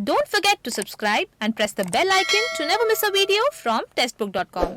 Don't forget to subscribe and press the bell icon to never miss a video from testbook.com.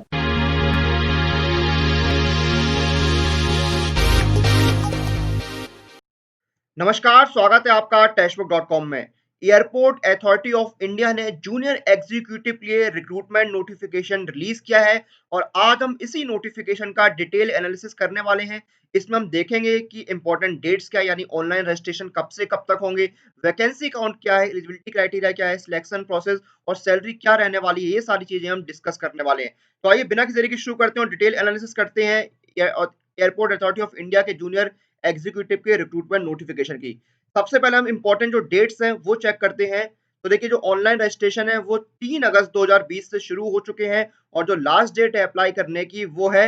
नमस्कार, स्वागत है आपका टेस्टबुक.com में। Airport authority of India ने junior executive के लिए रिक्रूटमेंट नोटिफिकेशन रिलीज किया है और आज हम इसी नोटिफिकेशन का डिटेल एनालिसिस करने वाले हैं। इसमें हम देखेंगे कि इंपॉर्टेंट डेट्स क्या है, यानी ऑनलाइन रजिस्ट्रेशन कब से कब तक होंगे, वैकेंसी काउंट क्या है, एलिजिबिलिटी क्राइटेरिया क्या है, सिलेक्शन प्रोसेस और सैलरी क्या रहने वाली है। ये सारी चीजें हम डिस्कस करने वाले हैं। तो आइए बिना किसी देरी के शुरू करते हैं और डिटेल एनालिसिस करते हैं एयरपोर्ट अथॉरिटी ऑफ इंडिया के जूनियर एग्जीक्यूटिव के रिक्रूटमेंट नोटिफिकेशन की। सबसे पहले हम इंपॉर्टेंट जो डेट्स हैं वो चेक करते हैं। तो देखिए, जो ऑनलाइन रजिस्ट्रेशन है वो 3 अगस्त 2020 से शुरू हो चुके हैं और जो लास्ट डेट है अप्लाई करने की वो है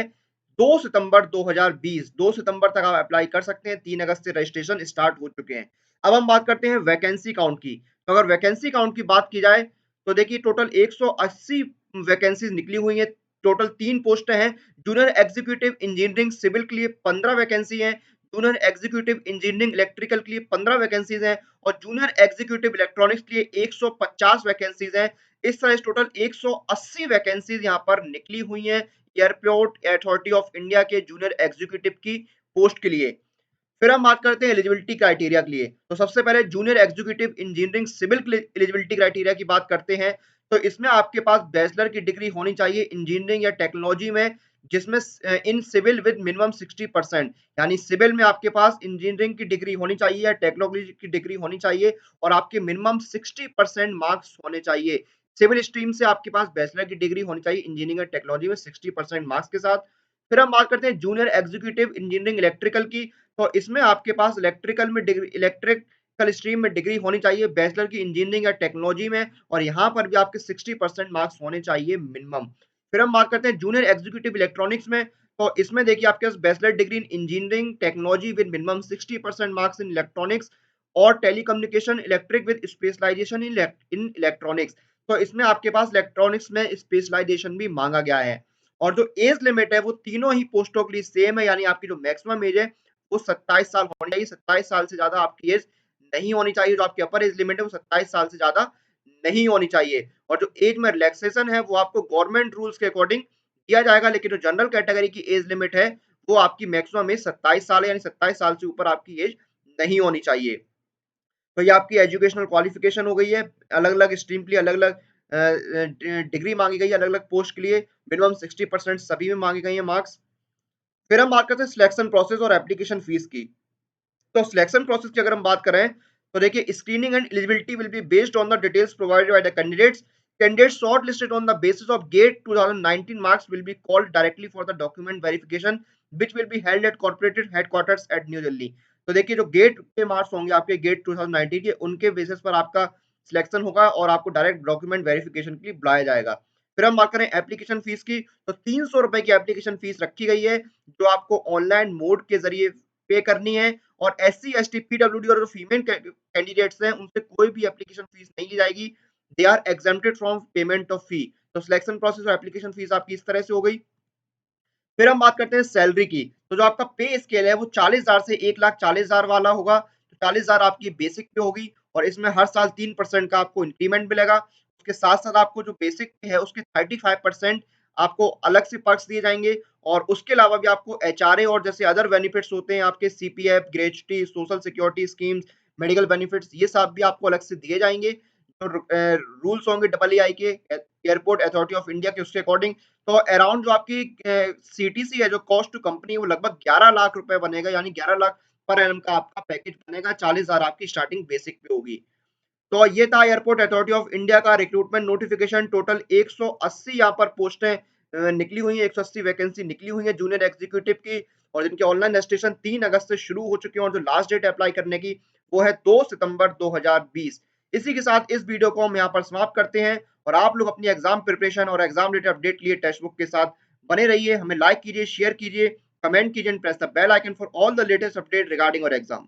2 सितंबर 2020। 2 सितंबर तक आप अप्लाई कर सकते हैं। 3 अगस्त से रजिस्ट्रेशन स्टार्ट हो चुके हैं। अब हम बात करते हैं वैकेंसी काउंट की। तो अगर वैकेंसी काउंट की बात की जाए तो देखिए, टोटल 180 वैकेंसीज निकली हुई है। टोटल 3 पोस्ट हैं। जूनियर एग्जीक्यूटिव इंजीनियरिंग सिविल के लिए 15 वैकेंसी है, जूनियर एग्जीक्यूटिव इंजीनियरिंग इलेक्ट्रिकल के लिए 15 वैकेंसीज हैं और जूनियर एग्जीक्यूटिव इलेक्ट्रॉनिक्स के लिए 150 वैकेंसीज हैं। इस तरह टोटल 180 वैकेंसीज यहाँ पर निकली हुई हैं एयरपोर्ट अथॉरिटी ऑफ इंडिया के जूनियर एग्जीक्यूटिव की पोस्ट के लिए। फिर हम बात करते हैं एलिजिबिलिटी क्राइटेरिया के लिए। तो सबसे पहले जूनियर एग्जीक्यूटिव इंजीनियरिंग सिविल के लिए एलिजिबिलिटी क्राइटेरिया की बात करते हैं। तो इसमें आपके पास बैचलर की डिग्री होनी चाहिए इंजीनियरिंग या टेक्नोलॉजी में, जिसमें इन सिविल विद मिनिमम 60%, यानी सिविल में आपके पास इंजीनियरिंग की डिग्री होनी चाहिए या टेक्नोलॉजी की डिग्री होनी चाहिए और आपके मिनिमम 60% मार्क्स होने चाहिए। सिविल स्ट्रीम से आपके पास बैचलर की डिग्री होनी चाहिए इंजीनियरिंग या टेक्नोलॉजी में 60% मार्क्स के साथ। फिर हम बात करते हैं जूनियर एग्जीक्यूटिव इंजीनियरिंग इलेक्ट्रिकल की। तो इसमें आपके पास इलेक्ट्रिकल में डिग्री, इलेक्ट्रिकल स्ट्रीम में डिग्री होनी चाहिए बैचलर की इंजीनियरिंग या टेक्नोलॉजी में और यहाँ पर भी आपके 60% मार्क्स होने चाहिए मिनिमम। फिर हम बात करते हैं जूनियर एग्जीक्यूटिव इलेक्ट्रॉनिक्स में। तो इसमें देखिए, आपके पास bachelor degree in engineering technology with minimum 60% marks in electronics और telecommunication electric with specialisation in electronics. तो इसमें आपके पास इलेक्ट्रॉनिक्स में स्पेशलाइजेशन भी मांगा गया है। और जो एज लिमिट है वो तीनों ही पोस्टों के लिए सेम है, यानी आपकी जो मैक्सिमम एज है वो 27 साल होनी चाहिए। 27 साल से ज्यादा आपकी एज नहीं होनी चाहिए। जो आपकी अपर एज लिमिट है वो 27 साल से ज्यादा नहीं होनी चाहिए। और जो एज में रिलैक्सेशन है वो आपको गवर्नमेंट रूल्स के अकॉर्डिंग दिया जाएगा, लेकिन जो जनरल कैटेगरी की एज लिमिट है वो आपकी मैक्सिमम एज 27 साल है, यानी 27 साल से ऊपर आपकी एज नहीं होनी चाहिए। तो ये आपकी एजुकेशनल क्वालिफिकेशन हो गई है। अलग अलग स्ट्रीम के लिए अलग अलग डिग्री मांगी गई है, अलग अलग पोस्ट के लिए मिनिमम 60% सभी में मांगी गई है मार्क्स। फिर हम बात करते हैं सिलेक्शन प्रोसेस और एप्लीकेशन फीस की। तो सिलेक्शन प्रोसेस की अगर हम बात करें तो देखिए, screening and eligibility will be based on the details provided by the candidates. Candidates shortlisted on the basis of GATE 2019 marks will be called directly for the document verification, which will be held at corporate headquarters at New Delhi. तो देखिए, जो gate के marks होंगे आपके gate 2019 के, उनके basis पर आपका सिलेक्शन होगा और आपको डायरेक्ट डॉक्यूमेंट वेरिफिकेशन के लिए बुलाया जाएगा। फिर हम बात करें एप्लीकेशन फीस की। तो 300 रुपए की एप्लीकेशन फीस रखी गई है जो आपको ऑनलाइन मोड के जरिए पे करनी है और SC ST PWD और जो फीमेल कैंडिडेट्स हैं उनसे कोई भी एप्लीकेशन फीस नहीं ली जाएगी। They are exempted from payment of fee. तो सिलेक्शन प्रोसेस और एप्लीकेशन फीस आपकी इस तरह से हो गई। फिर हम बात करते हैं सैलरी की। तो जो आपका पे स्केल है वो 40,000 से 1,40,000 वाला होगा। तो 40,000 आपकी बेसिक पे होगी और इसमें हर साल 3% का आपको इंक्रीमेंट मिलेगा। उसके साथ साथ आपको जो बेसिक पे है उसके 35% आपको अलग से पर्क्स दिए जाएंगे और उसके अलावा भी आपको HRA और जैसे अदर बेनिफिट्स होते हैं आपके CPF, gratuity, social security schemes, medical benefits, ये सब भी आपको अलग से दिए जाएंगे। जो रूल्स होंगे AAI के, एयरपोर्ट अथॉरिटी ऑफ इंडिया के, उसके अकॉर्डिंग। तो अराउंड जो आपकी CTC है, जो कॉस्ट टू कंपनी, वो लगभग 11 लाख रुपए बनेगा, यानी 11 लाख पर एनम का आपका पैकेज बनेगा। 40,000 आपकी स्टार्टिंग बेसिक पे होगी। तो ये था एयरपोर्ट अथॉरिटी ऑफ इंडिया का रिक्रूटमेंट नोटिफिकेशन। टोटल 180 यहाँ पर पोस्टें निकली हुई हैं, 180 वैकेंसी निकली हुई है जूनियर एग्जीक्यूटिव की और जिनके ऑनलाइन रजिस्ट्रेशन 3 अगस्त से शुरू हो चुके हैं और जो लास्ट डेट अप्लाई करने की वो है 2 सितंबर 2020। इसी के साथ इस वीडियो को हम यहाँ पर समाप्त करते हैं और आप लोग अपनी एग्जाम प्रिपरेशन और एग्जाम रिलेटेड अपडेट लिए टेक्स्ट बुक के साथ बने रहिए। हमें लाइक कीजिए, शेयर कीजिए, कमेंट कीजिए and press the bell icon for all the latest update regarding our exam.